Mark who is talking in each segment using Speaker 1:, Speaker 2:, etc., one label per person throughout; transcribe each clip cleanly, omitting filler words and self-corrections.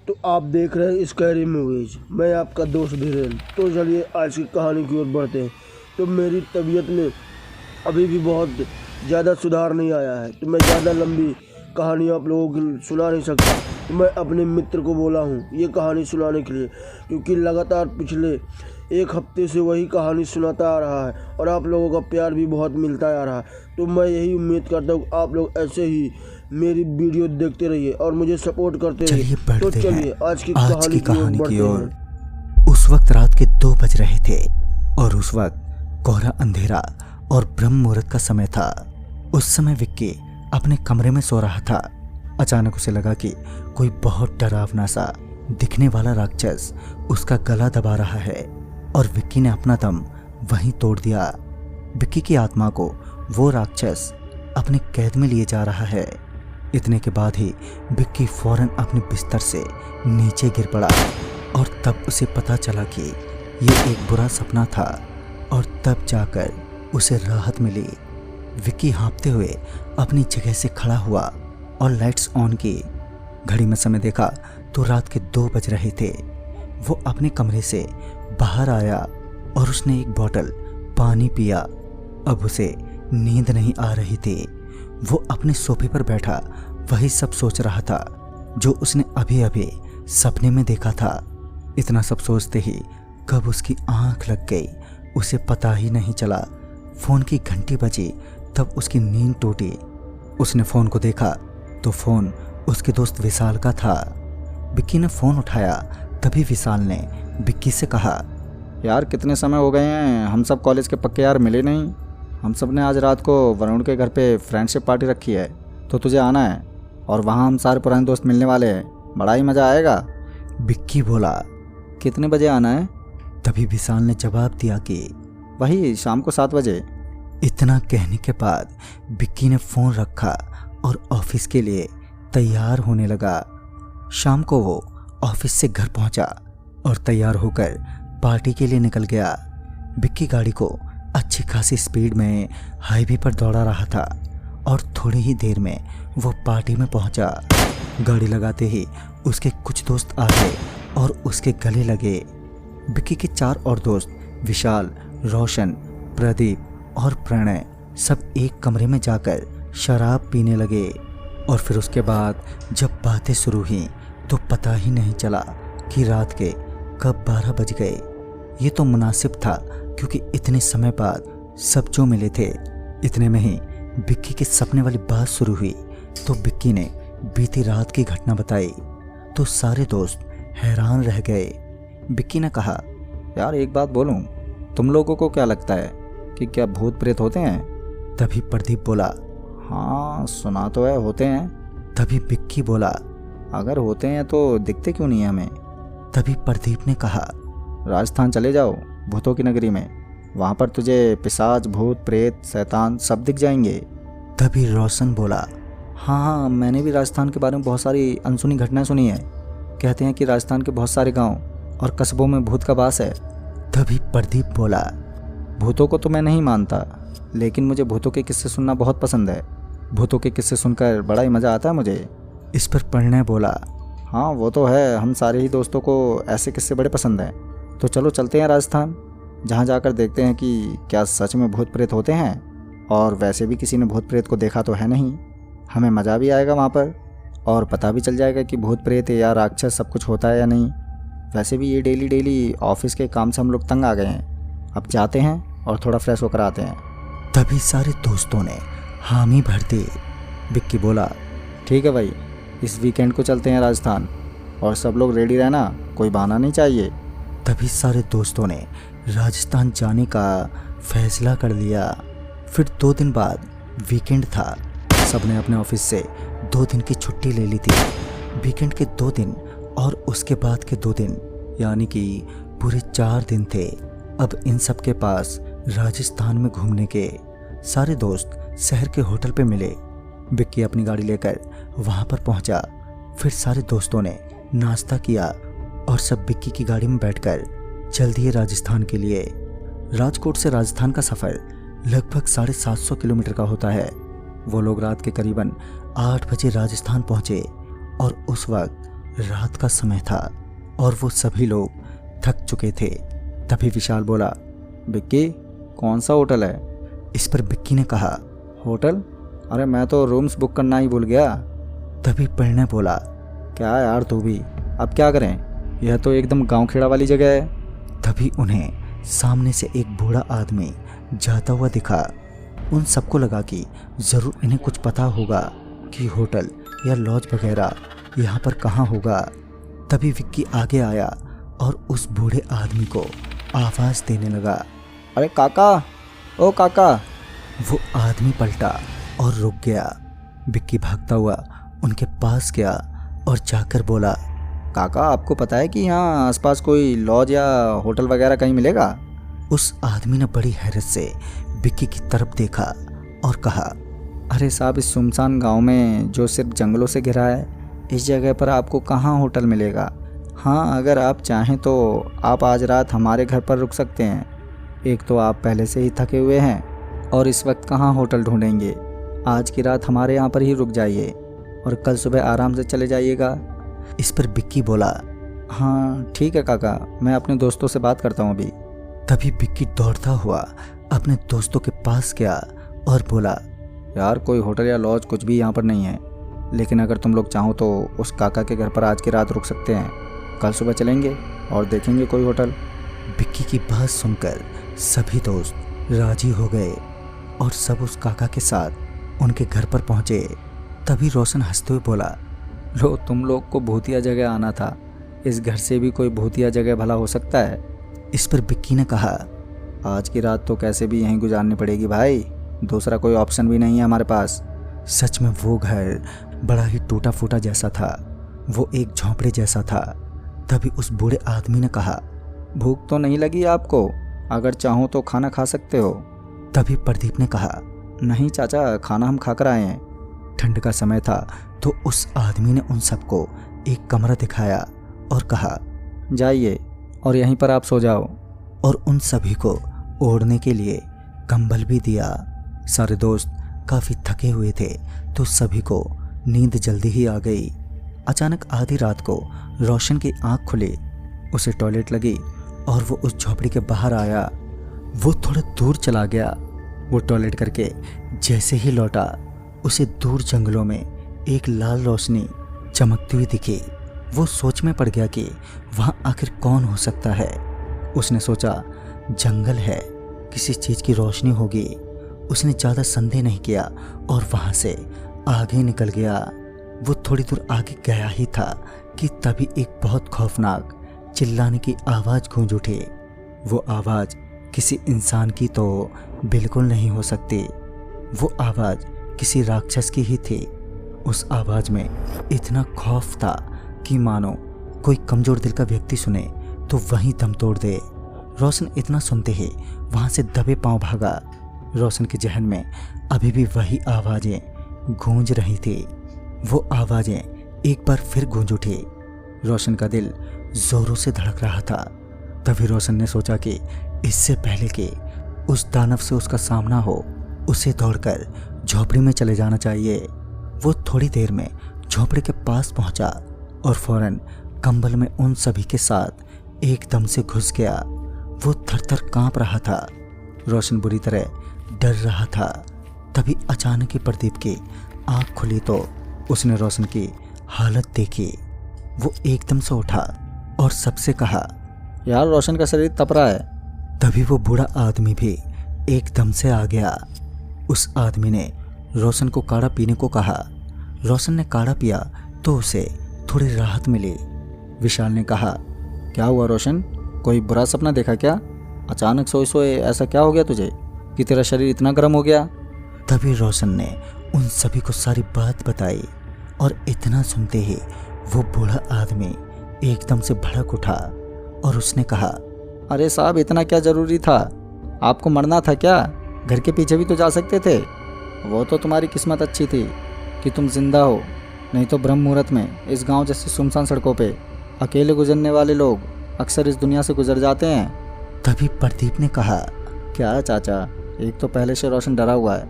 Speaker 1: तो आप देख रहे हैं स्कैरी मूवीज। मैं आपका दोस्त धीरेन। तो चलिए आज की कहानी की ओर बढ़ते हैं। तो मेरी तबीयत में अभी भी बहुत ज़्यादा सुधार नहीं आया है, तो मैं ज़्यादा लंबी कहानी आप लोगों को सुना नहीं सकता। तो मैं अपने मित्र को बोला हूँ ये कहानी सुनाने के लिए, क्योंकि लगातार पिछले एक हफ्ते से वही कहानी सुनाता आ रहा है और आप लोगों का प्यार भी बहुत मिलता आ रहा है। तो मैं यही उम्मीद करता हूँ आप लोग ऐसे ही मेरी वीडियो देखते रहिए और मुझे सपोर्ट करते रहिए। तो चलिए आज की कहानी की ओर।
Speaker 2: उस वक्त रात के 2 बज रहे थे और उस वक्त कोहरा अंधेरा और ब्रह्म मुहूर्त का समय था। उस समय विक्की अपने कमरे में सो रहा था। अचानक उसे लगा कि कोई बहुत डरावना सा दिखने वाला राक्षस उसका गला दबा रहा है और विक्की ने अपना दम वहीं तोड़ दिया। विक्की की आत्मा को वो राक्षस अपने कैद में लिए जा रहा है। इतने के बाद ही विक्की फौरन अपने बिस्तर से नीचे गिर पड़ा और तब उसे पता चला कि ये एक बुरा सपना था और तब जाकर उसे राहत मिली। विक्की हाँफते हुए अपनी जगह से खड़ा हुआ और लाइट्स ऑन की। घड़ी में समय देखा तो रात के 2 बज रहे थे। वो अपने कमरे से बाहर आया और उसने एक बोतल पानी पिया। अब उसे नींद नहीं आ रही थी। वो अपने सोफे पर बैठा वही सब सोच रहा था जो उसने अभी अभी सपने में देखा था। इतना सब सोचते ही कब उसकी आंख लग गई उसे पता ही नहीं चला। फोन की घंटी बजी तब उसकी नींद टूटी। उसने फोन को देखा तो फोन उसके दोस्त विशाल का था। विक्की ने फोन उठाया तभी विशाल ने विक्की से कहा,
Speaker 3: यार कितने समय हो गए हैं, हम सब कॉलेज के पक्के यार मिले नहीं। हम सब ने आज रात को वरुण के घर पे फ्रेंडशिप पार्टी रखी है, तो तुझे आना है और वहाँ हम सारे पुराने दोस्त मिलने वाले हैं, बड़ा ही मज़ा आएगा।
Speaker 2: विक्की बोला,
Speaker 3: कितने बजे आना है?
Speaker 2: तभी विशाल ने जवाब दिया कि
Speaker 3: वही शाम को 7 बजे।
Speaker 2: इतना कहने के बाद विक्की ने फ़ोन रखा और ऑफिस के लिए तैयार होने लगा। शाम को वो ऑफिस से घर पहुंचा और तैयार होकर पार्टी के लिए निकल गया। विक्की गाड़ी को अच्छी खासी स्पीड में हाईवे पर दौड़ा रहा था और थोड़ी ही देर में वो पार्टी में पहुंचा। गाड़ी लगाते ही उसके कुछ दोस्त आ गए और उसके गले लगे। विक्की के 4 और दोस्त विशाल, रोशन, प्रदीप और प्रणय सब एक कमरे में जाकर शराब पीने लगे। और फिर उसके बाद जब बातें शुरू हुई तो पता ही नहीं चला कि रात के कब 12 बज गए। ये तो मुनासिब था क्योंकि इतने समय बाद सब जो मिले थे। इतने में ही विक्की के सपने वाली बात शुरू हुई तो विक्की ने बीती रात की घटना बताई तो सारे दोस्त हैरान रह गए। विक्की ने कहा,
Speaker 3: यार एक बात बोलूं, तुम लोगों को क्या लगता है कि क्या भूत प्रेत होते हैं?
Speaker 2: तभी प्रदीप बोला,
Speaker 3: हाँ सुना तो है होते हैं।
Speaker 2: तभी विक्की बोला,
Speaker 3: अगर होते हैं तो दिखते क्यों नहीं हमें?
Speaker 2: तभी प्रदीप ने कहा,
Speaker 3: राजस्थान चले जाओ भूतों की नगरी में, वहाँ पर तुझे पिशाच, भूत, प्रेत, शैतान सब दिख जाएंगे।
Speaker 2: तभी रोशन बोला,
Speaker 3: हाँ मैंने भी राजस्थान के बारे में बहुत सारी अनसुनी घटनाएं सुनी है। कहते हैं कि राजस्थान के बहुत सारे गांव और कस्बों में भूत का वास है।
Speaker 2: तभी प्रदीप बोला,
Speaker 3: भूतों को तो मैं नहीं मानता, लेकिन मुझे भूतों के किस्से सुनना बहुत पसंद है। भूतों के किस्से सुनकर बड़ा ही मज़ा आता है मुझे।
Speaker 2: इस पर प्रणय बोला,
Speaker 3: हाँ वो तो है, हम सारे ही दोस्तों को ऐसे किस्से बड़े पसंद हैं। तो चलो चलते हैं राजस्थान, जहाँ जाकर देखते हैं कि क्या सच में भूत प्रेत होते हैं। और वैसे भी किसी ने भूत प्रेत को देखा तो है नहीं, हमें मज़ा भी आएगा वहाँ पर और पता भी चल जाएगा कि भूत प्रेत या राक्षस सब कुछ होता है या नहीं। वैसे भी ये डेली ऑफिस के काम से हम लोग तंग आ गए हैं। अब जाते हैं और थोड़ा फ्रेश होकर आते हैं।
Speaker 2: तभी सारे दोस्तों ने हामी भर दी।
Speaker 3: विक्की बोला, ठीक है भाई, इस वीकेंड को चलते हैं राजस्थान और सब लोग रेडी रहना, कोई बहाना नहीं चाहिए।
Speaker 2: तभी सारे दोस्तों ने राजस्थान जाने का फैसला कर लिया। फिर 2 दिन बाद वीकेंड था। सबने अपने ऑफिस से 2 दिन की छुट्टी ले ली थी। वीकेंड के 2 दिन और उसके बाद के 2 दिन यानी कि पूरे 4 दिन थे अब इन सब के पास राजस्थान में घूमने के। सारे दोस्त शहर के होटल पे मिले। विक्की अपनी गाड़ी लेकर वहाँ पर पहुँचा। फिर सारे दोस्तों ने नाश्ता किया और सब विक्की की गाड़ी में बैठकर चल दिए राजस्थान के लिए। राजकोट से राजस्थान का सफ़र लगभग 750 किलोमीटर का होता है। वो लोग रात के करीबन 8 बजे राजस्थान पहुँचे और उस वक्त रात का समय था और वो सभी लोग थक चुके थे। तभी विशाल बोला,
Speaker 3: विक्की कौन सा होटल है?
Speaker 2: इस पर विक्की ने कहा,
Speaker 3: होटल? अरे मैं तो रूम्स बुक करना ही भूल गया।
Speaker 2: तभी प्रणय बोला,
Speaker 3: क्या यार तू भी, अब क्या करें, यह तो एकदम गांव खेड़ा वाली जगह है।
Speaker 2: तभी उन्हें सामने से एक बूढ़ा आदमी जाता हुआ दिखा। उन सबको लगा कि ज़रूर इन्हें कुछ पता होगा कि होटल या लॉज वगैरह यहाँ पर कहाँ होगा। तभी विक्की आगे आया और उस बूढ़े आदमी को आवाज़ देने लगा,
Speaker 3: अरे काका, ओ काका।
Speaker 2: वो आदमी पलटा और रुक गया। विक्की भागता हुआ उनके पास गया और जाकर बोला,
Speaker 3: काका आपको पता है कि यहाँ आसपास कोई लॉज या होटल वगैरह कहीं मिलेगा?
Speaker 2: उस आदमी ने बड़ी हैरत से विक्की की तरफ देखा और कहा,
Speaker 3: अरे साहब, इस सुनसान गांव में जो सिर्फ जंगलों से घिरा है, इस जगह पर आपको कहाँ होटल मिलेगा। हाँ, अगर आप चाहें तो आप आज रात हमारे घर पर रुक सकते हैं। एक तो आप पहले से ही थके हुए हैं और इस वक्त कहाँ होटल ढूंढेंगे। आज की रात हमारे यहाँ पर ही रुक जाइए और कल सुबह आराम से चले जाइएगा।
Speaker 2: इस पर विक्की बोला,
Speaker 3: हाँ ठीक है काका, मैं अपने दोस्तों से बात करता हूँ अभी।
Speaker 2: तभी विक्की दौड़ता हुआ अपने दोस्तों के पास गया और बोला,
Speaker 3: यार कोई होटल या लॉज कुछ भी यहाँ पर नहीं है, लेकिन अगर तुम लोग चाहो तो उस काका के घर पर आज की रात रुक सकते हैं। कल सुबह चलेंगे और देखेंगे कोई होटल।
Speaker 2: विक्की की बात सुनकर सभी दोस्त राजी हो गए और सब उस काका के साथ उनके घर पर पहुंचे। तभी रोशन हंसते हुए बोला,
Speaker 3: लो तुम लोग को भूतिया जगह आना था, इस घर से भी कोई भूतिया जगह भला हो सकता है।
Speaker 2: इस पर विक्की ने कहा,
Speaker 3: आज की रात तो कैसे भी यहीं गुजारनी पड़ेगी भाई, दूसरा कोई ऑप्शन भी नहीं है हमारे पास।
Speaker 2: सच में वो घर बड़ा ही टूटा फूटा जैसा था, वो एक झोंपड़े जैसा था। तभी उस बूढ़े आदमी ने कहा,
Speaker 3: भूख तो नहीं लगी आपको? अगर चाहो तो खाना खा सकते हो।
Speaker 2: तभी प्रदीप ने कहा,
Speaker 3: नहीं चाचा, खाना हम खाकर आए हैं।
Speaker 2: ठंड का समय था तो उस आदमी ने उन सबको एक कमरा दिखाया और कहा,
Speaker 3: जाइए और यहीं पर आप सो जाओ।
Speaker 2: और उन सभी को ओढ़ने के लिए कंबल भी दिया। सारे दोस्त काफ़ी थके हुए थे तो सभी को नींद जल्दी ही आ गई। अचानक आधी रात को रोशन की आंख खुली, उसे टॉयलेट लगी और वो उस झोपड़ी के बाहर आया। वो थोड़ा दूर चला गया। वो टॉयलेट करके जैसे ही लौटा, उसे दूर जंगलों में एक लाल रोशनी चमकती हुई दिखी। वो सोच में पड़ गया कि वहाँ आखिर कौन हो सकता है। उसने सोचा जंगल है, किसी चीज़ की रोशनी होगी। उसने ज़्यादा संदेह नहीं किया और वहाँ से आगे निकल गया। वो थोड़ी दूर आगे गया ही था कि तभी एक बहुत खौफनाक चिल्लाने की आवाज़ गूंज उठी। वो आवाज़ किसी इंसान की तो बिल्कुल नहीं हो सकती। वो आवाज़ किसी राक्षस की ही थी। उस आवाज़ में इतना खौफ था कि मानो कोई कमज़ोर दिल का व्यक्ति सुने तो वहीं दम तोड़ दे। रोशन इतना सुनते ही वहाँ से दबे पांव भागा। रोशन के जहन में अभी भी वही आवाज़ें गूंज रही थी। वो आवाज़ें एक बार फिर गूंज उठी। रोशन का दिल ज़ोरों से धड़क रहा था। तभी रोशन ने सोचा कि इससे पहले कि उस दानव से उसका सामना हो, उसे दौड़कर झोपड़ी में चले जाना चाहिए। वो थोड़ी देर में झोपड़ी के पास पहुंचा और फौरन कंबल में उन सभी के साथ एकदम से घुस गया। वो थर-थर कांप रहा था। रोशन बुरी तरह डर रहा था। तभी अचानक ही प्रदीप की आंख खुली तो उसने रोशन की हालत देखी। वो एकदम से उठा और सबसे कहा,
Speaker 3: यार रोशन का शरीर तप रहा है।
Speaker 2: तभी वो बूढ़ा आदमी भी एकदम से आ गया। उस आदमी ने रोशन को काढ़ा पीने को कहा। रोशन ने काढ़ा पिया तो उसे थोड़ी राहत मिली। विशाल ने कहा,
Speaker 3: क्या हुआ रोशन, कोई बुरा सपना देखा क्या? अचानक सोए सोए ऐसा क्या हो गया तुझे कि तेरा शरीर इतना गर्म हो गया?
Speaker 2: तभी रोशन ने उन सभी को सारी बात बताई और इतना सुनते ही वो बूढ़ा आदमी एकदम से भड़क उठा और उसने कहा,
Speaker 3: अरे साहब, इतना क्या ज़रूरी था? आपको मरना था क्या? घर के पीछे भी तो जा सकते थे। वो तो तुम्हारी किस्मत अच्छी थी कि तुम जिंदा हो, नहीं तो ब्रह्म मुहूर्त में इस गांव जैसी सुनसान सड़कों पे अकेले गुजरने वाले लोग अक्सर इस दुनिया से गुजर जाते हैं।
Speaker 2: तभी प्रदीप ने कहा,
Speaker 3: क्या चाचा, एक तो पहले से रोशन डरा हुआ है,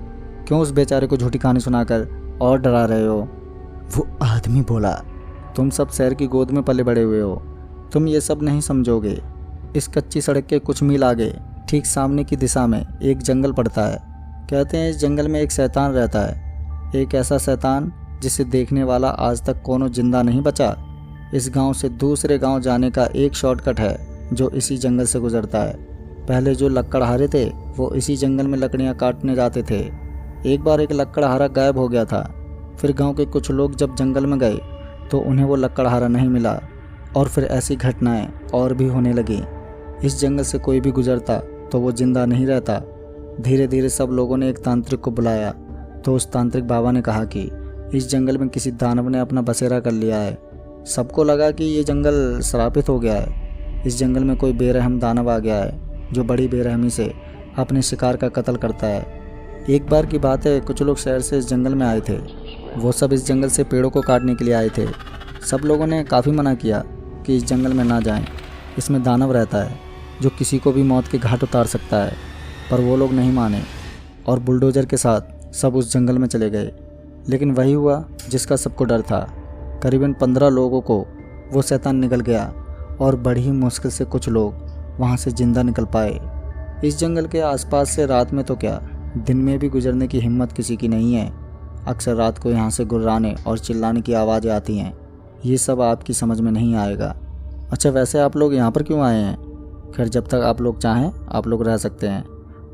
Speaker 3: क्यों उस बेचारे को झूठी कहानी सुनाकर और डरा रहे हो?
Speaker 2: वो आदमी बोला,
Speaker 3: तुम सब शहर की गोद में पले बड़े हुए हो, तुम ये सब नहीं समझोगे। इस कच्ची सड़क के कुछ मील आगे ठीक सामने की दिशा में एक जंगल पड़ता है। कहते हैं इस जंगल में एक शैतान रहता है, एक ऐसा शैतान जिसे देखने वाला आज तक कोनो जिंदा नहीं बचा। इस गांव से दूसरे गांव जाने का एक शॉर्टकट है जो इसी जंगल से गुजरता है। पहले जो लकड़हारे थे वो इसी जंगल में लकड़ियां काटने जाते थे। एक बार एक लकड़हारा गायब हो गया था। फिर गांव के कुछ लोग जब जंगल में गए तो उन्हें वो लकड़हारा नहीं मिला और फिर ऐसी घटनाएं और भी होने लगी। इस जंगल से कोई भी गुजरता तो वो जिंदा नहीं रहता। धीरे धीरे सब लोगों ने एक तांत्रिक को बुलाया तो उस तांत्रिक बाबा ने कहा कि इस जंगल में किसी दानव ने अपना बसेरा कर लिया है। सबको लगा कि ये जंगल श्रापित हो गया है। इस जंगल में कोई बेरहम दानव आ गया है जो बड़ी बेरहमी से अपने शिकार का कत्ल करता है। एक बार की बात है, कुछ लोग शहर से इस जंगल में आए थे। वो सब इस जंगल से पेड़ों को काटने के लिए आए थे। सब लोगों ने काफ़ी मना किया कि इस जंगल में ना जाएं, इसमें दानव रहता है जो किसी को भी मौत के घाट उतार सकता है। पर वो लोग नहीं माने और बुलडोज़र के साथ सब उस जंगल में चले गए। लेकिन वही हुआ जिसका सबको डर था। करीबन 15 लोगों को वो शैतान निगल गया और बड़ी ही मुश्किल से कुछ लोग वहाँ से जिंदा निकल पाए। इस जंगल के आसपास से रात में तो क्या, दिन में भी गुजरने की हिम्मत किसी की नहीं है। अक्सर रात को यहाँ से गुर्राने और चिल्लाने की आवाज़ें आती हैं। ये सब आपकी समझ में नहीं आएगा। अच्छा, वैसे आप लोग यहाँ पर क्यों आए हैं? खैर, जब तक आप लोग चाहें आप लोग रह सकते हैं।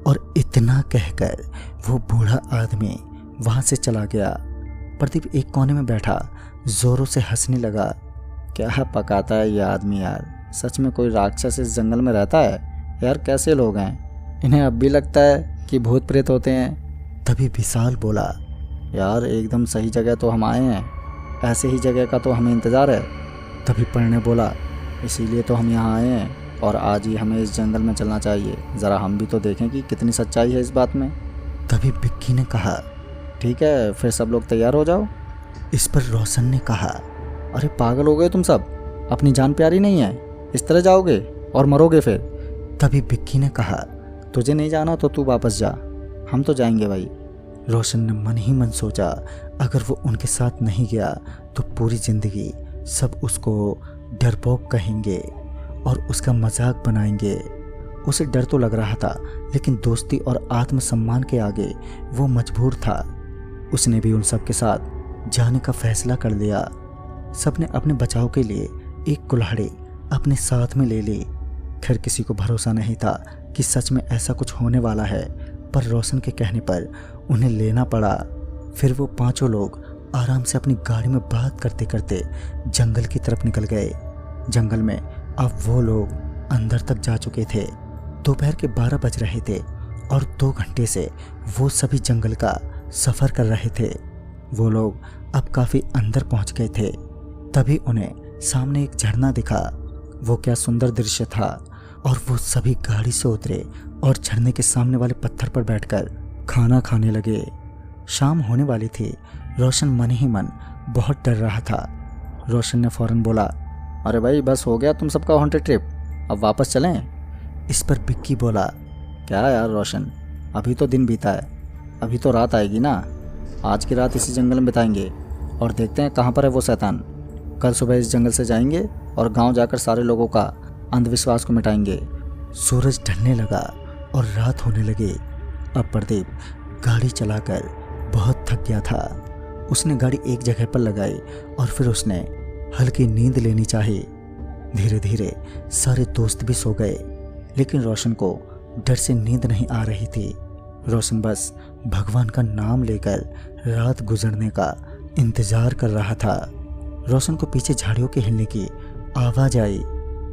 Speaker 2: और इतना कहकर वो बूढ़ा आदमी वहाँ से चला गया। प्रदीप एक कोने में बैठा जोरों से हंसने लगा।
Speaker 3: क्या पकाता है ये आदमी यार, सच में कोई राक्षस इस जंगल में रहता है यार? कैसे लोग हैं, इन्हें अब भी लगता है कि भूत प्रेत होते हैं।
Speaker 2: तभी विशाल बोला,
Speaker 3: यार एकदम सही जगह तो हम आए हैं, ऐसे ही जगह का तो हमें इंतज़ार है।
Speaker 2: तभी प्रणय बोला,
Speaker 3: इसीलिए तो हम यहाँ आए हैं और आज ही हमें इस जंगल में चलना चाहिए। ज़रा हम भी तो देखें कि कितनी सच्चाई है इस बात में।
Speaker 2: तभी विक्की ने कहा,
Speaker 3: ठीक है, फिर सब लोग तैयार हो जाओ।
Speaker 2: इस पर रोशन ने कहा,
Speaker 3: अरे पागल हो गए तुम सब, अपनी जान प्यारी नहीं है, इस तरह जाओगे और मरोगे फिर।
Speaker 2: तभी विक्की ने कहा,
Speaker 3: तुझे नहीं जाना तो तू वापस जा, हम तो जाएंगे भाई।
Speaker 2: रोशन ने मन ही मन सोचा, अगर वो उनके साथ नहीं गया तो पूरी ज़िंदगी सब उसको डरपोक कहेंगे और उसका मजाक बनाएंगे। उसे डर तो लग रहा था, लेकिन दोस्ती और आत्मसम्मान के आगे वो मजबूर था। उसने भी उन सब के साथ जाने का फैसला कर लिया। सबने अपने बचाव के लिए एक कुल्हाड़ी अपने साथ में ले ली। खैर, किसी को भरोसा नहीं था कि सच में ऐसा कुछ होने वाला है, पर रोशन के कहने पर उन्हें लेना पड़ा। फिर वो पांचों लोग आराम से अपनी गाड़ी में बात करते करते जंगल की तरफ निकल गए। जंगल में अब वो लोग अंदर तक जा चुके थे। दोपहर के 12 बज रहे थे और 2 घंटे से वो सभी जंगल का सफ़र कर रहे थे। वो लोग अब काफ़ी अंदर पहुंच गए थे। तभी उन्हें सामने एक झरना दिखा। वो क्या सुंदर दृश्य था। और वो सभी गाड़ी से उतरे और झरने के सामने वाले पत्थर पर बैठकर खाना खाने लगे। शाम होने वाली थी। रोशन मन ही मन बहुत डर रहा था। रोशन ने फौरन बोला,
Speaker 3: अरे भाई बस हो गया तुम सबका हॉन्टेड ट्रिप, अब वापस चलें।
Speaker 2: इस पर विक्की बोला,
Speaker 3: क्या यार रोशन, अभी तो दिन बीता है, अभी तो रात आएगी ना। आज की रात इसी जंगल में बिताएंगे और देखते हैं कहाँ पर है वो शैतान। कल सुबह इस जंगल से जाएंगे और गांव जाकर सारे लोगों का अंधविश्वास को मिटाएंगे।
Speaker 2: सूरज ढलने लगा और रात होने लगी। अब प्रदीप गाड़ी चलाकर बहुत थक गया था। उसने गाड़ी एक जगह पर लगाई और फिर उसने हल्की नींद लेनी चाहिए। धीरे धीरे सारे दोस्त भी सो गए, लेकिन रोशन को डर से नींद नहीं आ रही थी। रोशन बस भगवान का नाम लेकर रात गुजरने का इंतजार कर रहा था। रोशन को पीछे झाड़ियों के हिलने की आवाज़ आई।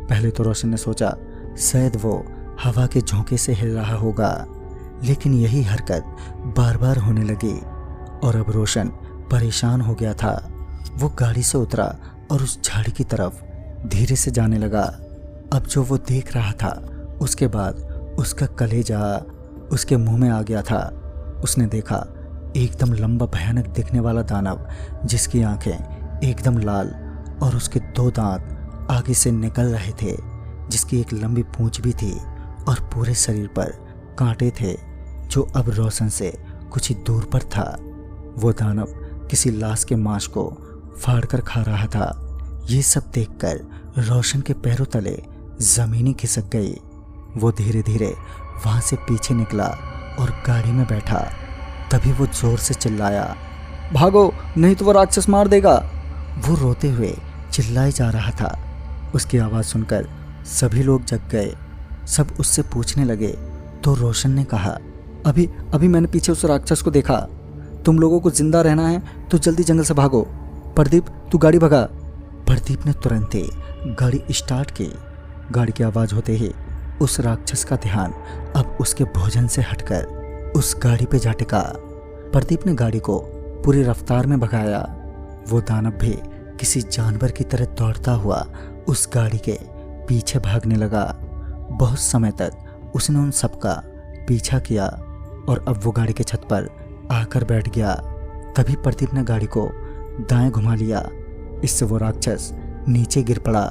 Speaker 2: पहले तो रोशन ने सोचा शायद वो हवा के झोंके से हिल रहा होगा, लेकिन यही हरकत बार बार होने लगी और अब रोशन परेशान हो गया था। वो गाड़ी से उतरा और उस झाड़ी की तरफ धीरे से जाने लगा। अब जो वो देख रहा था उसके बाद उसका कलेजा उसके मुंह में आ गया था। उसने देखा एकदम लंबा भयानक दिखने वाला दानव, जिसकी आंखें एकदम लाल और उसके 2 दांत आगे से निकल रहे थे, जिसकी एक लंबी पूंछ भी थी और पूरे शरीर पर कांटे थे, जो अब रोशन से कुछ ही दूर पर था। वो दानव किसी लाश के मांस को फाड़कर खा रहा था। ये सब देखकर रोशन के पैरों तले जमीनी खिसक गई। वो धीरे धीरे वहां से पीछे निकला और गाड़ी में बैठा। तभी वो जोर से चिल्लाया,
Speaker 3: भागो नहीं तो वो राक्षस मार देगा।
Speaker 2: वो रोते हुए चिल्लाए जा रहा था। उसकी आवाज़ सुनकर सभी लोग जग गए। सब उससे पूछने लगे तो रोशन ने कहा,
Speaker 3: अभी मैंने पीछे उस राक्षस को देखा। तुम लोगों को जिंदा रहना है तो जल्दी जंगल से भागो। प्रदीप तू गाड़ी भगा।
Speaker 2: प्रदीप ने तुरंत ही गाड़ी स्टार्ट की। गाड़ी की आवाज़ होते ही उस राक्षस का ध्यान अब उसके भोजन से हटकर उस गाड़ी पे जा टिका। प्रदीप ने गाड़ी को पूरी रफ्तार में भगाया। वो दानव भी किसी जानवर की तरह दौड़ता हुआ उस गाड़ी के पीछे भागने लगा। बहुत समय तक उसने उन सबका पीछा किया और अब वो गाड़ी के छत पर आकर बैठ गया। तभी प्रदीप ने गाड़ी को दाएं घुमा लिया। इससे वो राक्षस नीचे गिर पड़ा।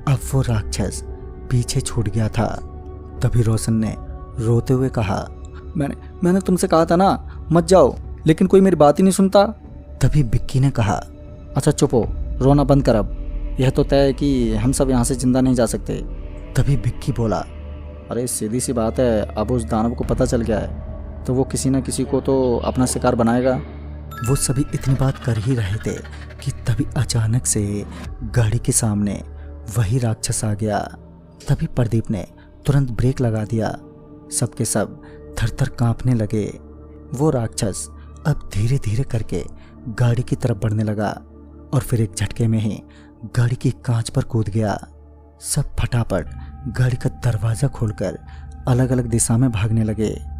Speaker 2: अब वो राक्षस पीछे छूट गया था। तभी रोशन ने रोते हुए कहा,
Speaker 3: मैंने तुमसे कहा था ना मत जाओ, लेकिन कोई मेरी बात ही नहीं सुनता।
Speaker 2: तभी बिक्की ने कहा,
Speaker 3: अच्छा चुप हो, रोना बंद कर। अब यह तो तय है कि हम सब यहाँ से जिंदा नहीं जा सकते।
Speaker 2: तभी बिक्की बोला,
Speaker 3: अरे सीधी सी बात है, अब उस दानव को पता चल गया है तो वो किसी न किसी को तो अपना शिकार बनाएगा।
Speaker 2: वो सभी इतनी बात कर ही रहे थे कि तभी अचानक से गाड़ी के सामने वही राक्षस आ गया। तभी प्रदीप ने तुरंत ब्रेक लगा दिया। सबके सब थर-थर कांपने लगे। वो राक्षस अब धीरे धीरे करके गाड़ी की तरफ बढ़ने लगा और फिर एक झटके में ही गाड़ी की कांच पर कूद गया। सब फटाफट गाड़ी का दरवाज़ा खोलकर अलग अलग दिशा में भागने लगे।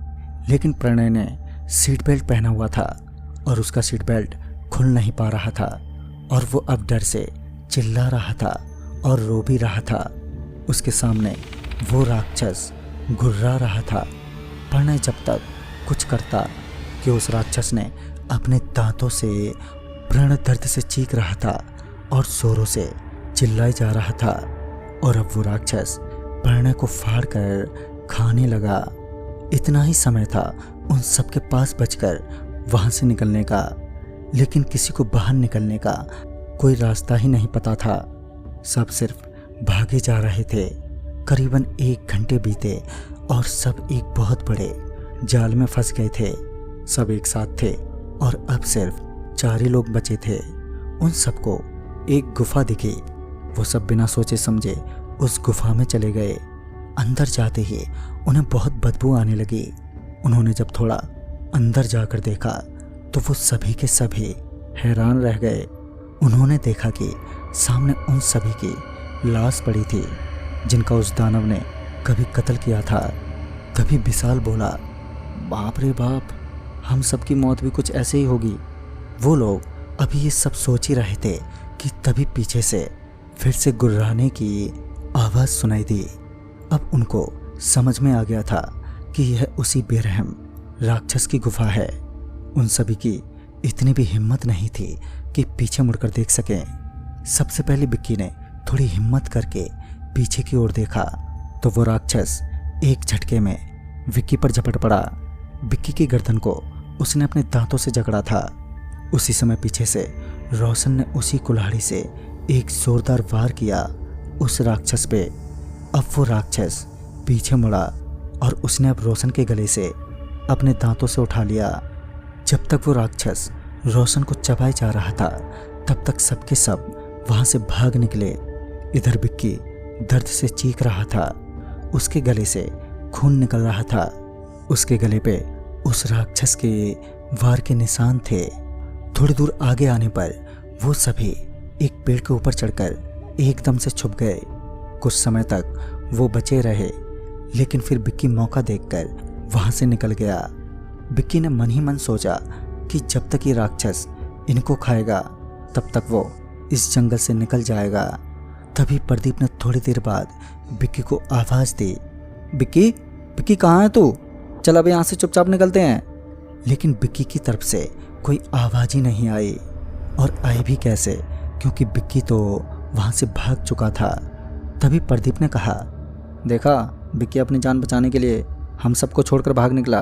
Speaker 2: लेकिन प्रणय ने सीट बेल्ट पहना हुआ था और उसका सीट बेल्ट खुल नहीं पा रहा था और वो अब डर से चिल्ला रहा था और रो भी रहा था। उसके सामने वो राक्षस घुर्रा रहा था। प्रणय जब तक कुछ करता कि उस राक्षस ने अपने दांतों से प्रण दर्द से चीख रहा था और जोरों से चिल्लाए जा रहा था। और अब वो राक्षस प्रणय को फाड़ कर खाने लगा। इतना ही समय था उन सब के पास बचकर वहां से निकलने का, लेकिन किसी को बाहर निकलने का कोई रास्ता ही नहीं पता था। सब सिर्फ भागे जा रहे थे। करीबन 1 घंटे बीते और सब एक बहुत बड़े जाल में फंस गए थे। सब एक साथ थे और अब सिर्फ 4 ही लोग बचे थे। उन सबको एक गुफा दिखी। वो सब बिना सोचे समझे उस गुफा में चले गए। अंदर जाते ही उन्हें बहुत बदबू आने लगी। उन्होंने जब थोड़ा अंदर जाकर देखा तो वो सभी के सभी हैरान रह गए। उन्होंने देखा कि सामने उन सभी की लाश पड़ी थी जिनका उस दानव ने कभी कत्ल किया था। तभी विशाल बोला, बाप रे बाप, हम सबकी मौत भी कुछ ऐसे ही होगी। वो लोग अभी ये सब सोच ही रहे थे कि तभी पीछे से फिर से गुर्राने की आवाज़ सुनाई दी। अब उनको समझ में आ गया था कि यह उसी बेरहम राक्षस की गुफा है। उन सभी की इतनी भी हिम्मत नहीं थी कि पीछे मुड़कर देख सकें। सबसे पहले बिक्की ने थोड़ी हिम्मत करके पीछे की ओर देखा तो वो राक्षस एक झटके में विक्की पर झपट पड़ा। बिक्की की गर्दन को उसने अपने दांतों से जकड़ा था। उसी समय पीछे से रोशन ने उसी कुल्हाड़ी से एक जोरदार वार किया उस राक्षस पे। अब वो राक्षस पीछे मुड़ा और उसने अब रोशन के गले से अपने दांतों से उठा लिया। जब तक वो राक्षस रोशन को चबाए जा रहा था तब तक सबके सब वहां से भाग निकले। इधर बिक्की दर्द से चीख रहा था। उसके गले से खून निकल रहा था। उसके गले पे उस राक्षस के वार के निशान थे। थोड़ी दूर आगे आने पर वो सभी एक पेड़ के ऊपर चढ़कर एकदम से छुप गए। कुछ समय तक वो बचे रहे, लेकिन फिर बिक्की मौका देखकर वहां से निकल गया। बिक्की ने मन ही मन सोचा कि जब तक ये राक्षस इनको खाएगा तब तक वो इस जंगल से निकल जाएगा। तभी प्रदीप ने थोड़ी देर बाद बिक्की को आवाज़ दी, बिक्की, बिक्की कहाँ है तू? चल अब यहाँ से चुपचाप निकलते हैं। लेकिन बिक्की की तरफ से कोई आवाज़ ही नहीं आई, और आई भी कैसे, क्योंकि बिक्की तो वहाँ से भाग चुका था। तभी प्रदीप ने कहा,
Speaker 3: देखा, बिक्की अपनी जान बचाने के लिए हम सबको छोड़कर भाग निकला।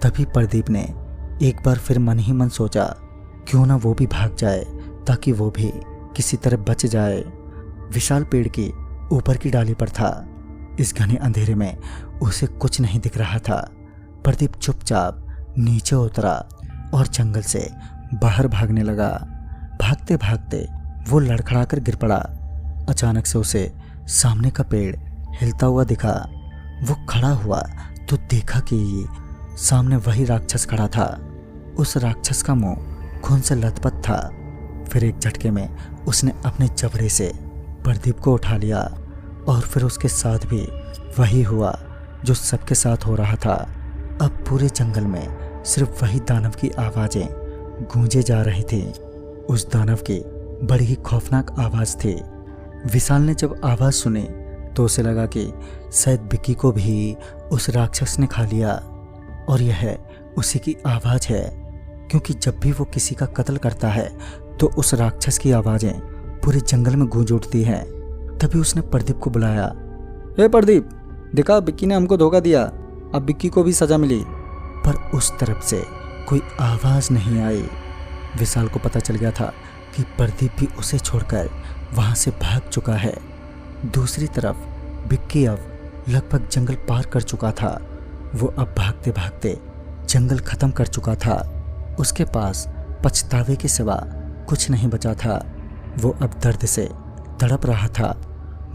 Speaker 2: तभी प्रदीप ने एक बार फिर मन ही मन सोचा, क्यों ना वो भी भाग जाए ताकि वो भी किसी तरह बच जाए। विशाल पेड़ के ऊपर की डाली पर था। इस घने अंधेरे में उसे कुछ नहीं दिख रहा था। प्रदीप चुपचाप नीचे उतरा और जंगल से बाहर भागने लगा। भागते भागते वो लड़खड़ाकर गिर पड़ा। अचानक से उसे सामने का पेड़ हिलता हुआ दिखा। वो खड़ा हुआ तो देखा कि सामने वही राक्षस खड़ा था। उस राक्षस का मुंह खून से लथपथ था। फिर एक झटके में उसने अपने जबड़े से प्रदीप को उठा लिया और फिर उसके साथ भी वही हुआ जो सबके साथ हो रहा था। अब पूरे जंगल में सिर्फ वही दानव की आवाज़ें गूंजे जा रही थी। उस दानव की बड़ी ही खौफनाक आवाज़ थी। विशाल ने जब आवाज़ सुनी तो उसे लगा कि शायद विक्की को भी उस राक्षस ने खा लिया और यह उसी की आवाज़ है, क्योंकि जब भी वो किसी का कत्ल करता है तो उस राक्षस की आवाज़ें पूरे जंगल में गूंज उठती हैं। तभी उसने प्रदीप को बुलाया।
Speaker 3: ए प्रदीप, देखा विक्की ने हमको धोखा दिया, अब विक्की को भी सज़ा मिली।
Speaker 2: पर उस तरफ से कोई आवाज़ नहीं आई। विशाल को पता चल गया था कि प्रदीप भी उसे छोड़कर वहाँ से भाग चुका है। दूसरी तरफ विक्की अब लगभग जंगल पार कर चुका था। वो अब भागते भागते जंगल खत्म कर चुका था। उसके पास पछतावे के सिवा कुछ नहीं बचा था। वो अब दर्द से तड़प रहा था।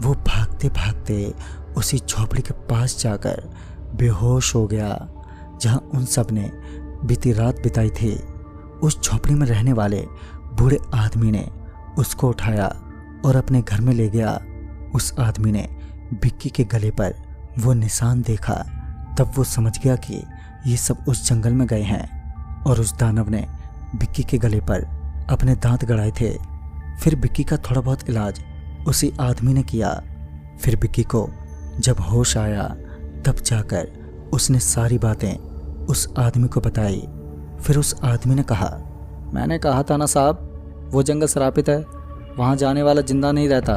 Speaker 2: वो भागते भागते उसी झोपड़ी के पास जाकर बेहोश हो गया जहाँ उन सब ने बीती रात बिताई थी। उस झोपड़ी में रहने वाले बूढ़े आदमी ने उसको उठाया और अपने घर में ले गया। उस आदमी ने विक्की के गले पर वो निशान देखा। तब वो समझ गया कि ये सब उस जंगल में गए हैं और उस दानव ने विक्की के गले पर अपने दांत गड़ाए थे। फिर विक्की का थोड़ा बहुत इलाज उसी आदमी ने किया। फिर विक्की को जब होश आया तब जाकर उसने सारी बातें उस आदमी को बताई। फिर उस आदमी ने कहा,
Speaker 3: मैंने कहा था ना साहब, वो जंगल श्रापित है, वहाँ जाने वाला जिंदा नहीं रहता।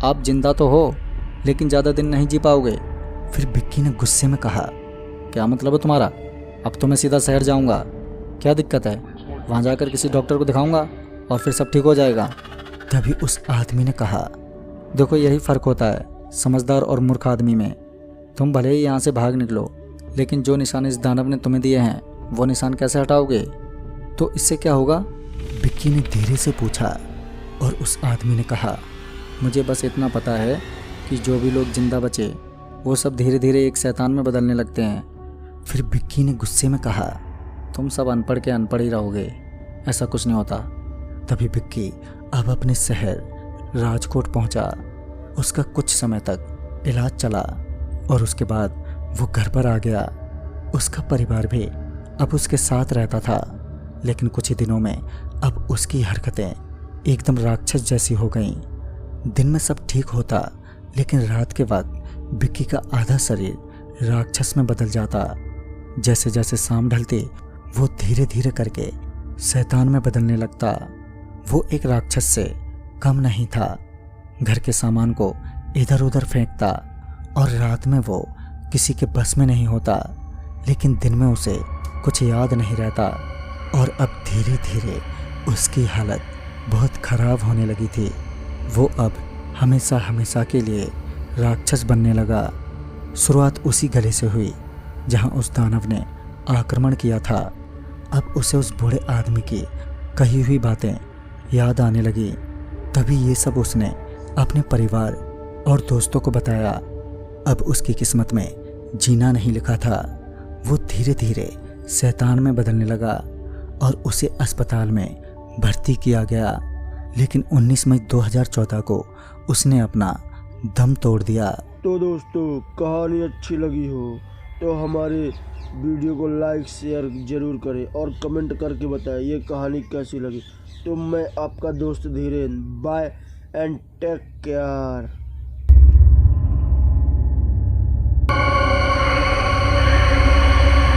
Speaker 3: आप जिंदा तो हो लेकिन ज़्यादा दिन नहीं जी पाओगे।
Speaker 2: फिर विक्की ने गुस्से में कहा,
Speaker 3: क्या मतलब है तुम्हारा? अब तो मैं सीधा शहर जाऊँगा, क्या दिक्कत है? वहाँ जाकर किसी डॉक्टर को दिखाऊंगा और फिर सब ठीक हो जाएगा।
Speaker 2: तभी उस आदमी ने कहा,
Speaker 3: देखो यही फ़र्क होता है समझदार और मूर्ख आदमी में। तुम भले ही यहाँ से भाग निकलो, लेकिन जो निशान इस दानव ने तुम्हें दिए हैं वो निशान कैसे हटाओगे? तो इससे क्या होगा?
Speaker 2: विक्की ने धीरे से पूछा और उस आदमी ने कहा,
Speaker 3: मुझे बस इतना पता है कि जो भी लोग जिंदा बचे वो सब धीरे धीरे एक शैतान में बदलने लगते हैं।
Speaker 2: फिर विक्की ने गुस्से में कहा,
Speaker 3: तुम सब अनपढ़ के अनपढ़ ही रहोगे, ऐसा कुछ नहीं होता।
Speaker 2: तभी विक्की अब अपने शहर राजकोट पहुंचा। उसका कुछ समय तक इलाज चला और उसके बाद वो घर पर आ गया। उसका परिवार भी अब उसके साथ रहता था, लेकिन कुछ ही दिनों में अब उसकी हरकतें एकदम राक्षस जैसी हो गईं। दिन में सब ठीक होता, लेकिन रात के वक्त विक्की का आधा शरीर राक्षस में बदल जाता। जैसे जैसे शाम ढलती वो धीरे धीरे करके शैतान में बदलने लगता। वो एक राक्षस से कम नहीं था। घर के सामान को इधर उधर फेंकता और रात में वो किसी के बस में नहीं होता, लेकिन दिन में उसे कुछ याद नहीं रहता। और अब धीरे धीरे उसकी हालत बहुत ख़राब होने लगी थी। वो अब हमेशा हमेशा के लिए राक्षस बनने लगा। शुरुआत उसी गले से हुई जहां उस दानव ने आक्रमण किया था। अब उसे उस बूढ़े आदमी की कही हुई बातें याद आने लगी। तभी ये सब उसने अपने परिवार और दोस्तों को बताया। अब उसकी किस्मत में जीना नहीं लिखा था। वो धीरे धीरे शैतान में बदलने लगा और उसे अस्पताल में भर्ती किया गया। लेकिन 19 मई 2014 को उसने अपना दम तोड़ दिया।
Speaker 1: तो दोस्तों, कहानी अच्छी लगी हो तो हमारे वीडियो को लाइक शेयर ज़रूर करें और कमेंट करके बताएं ये कहानी कैसी लगी। तो मैं आपका दोस्त Dhiren, bye and take care.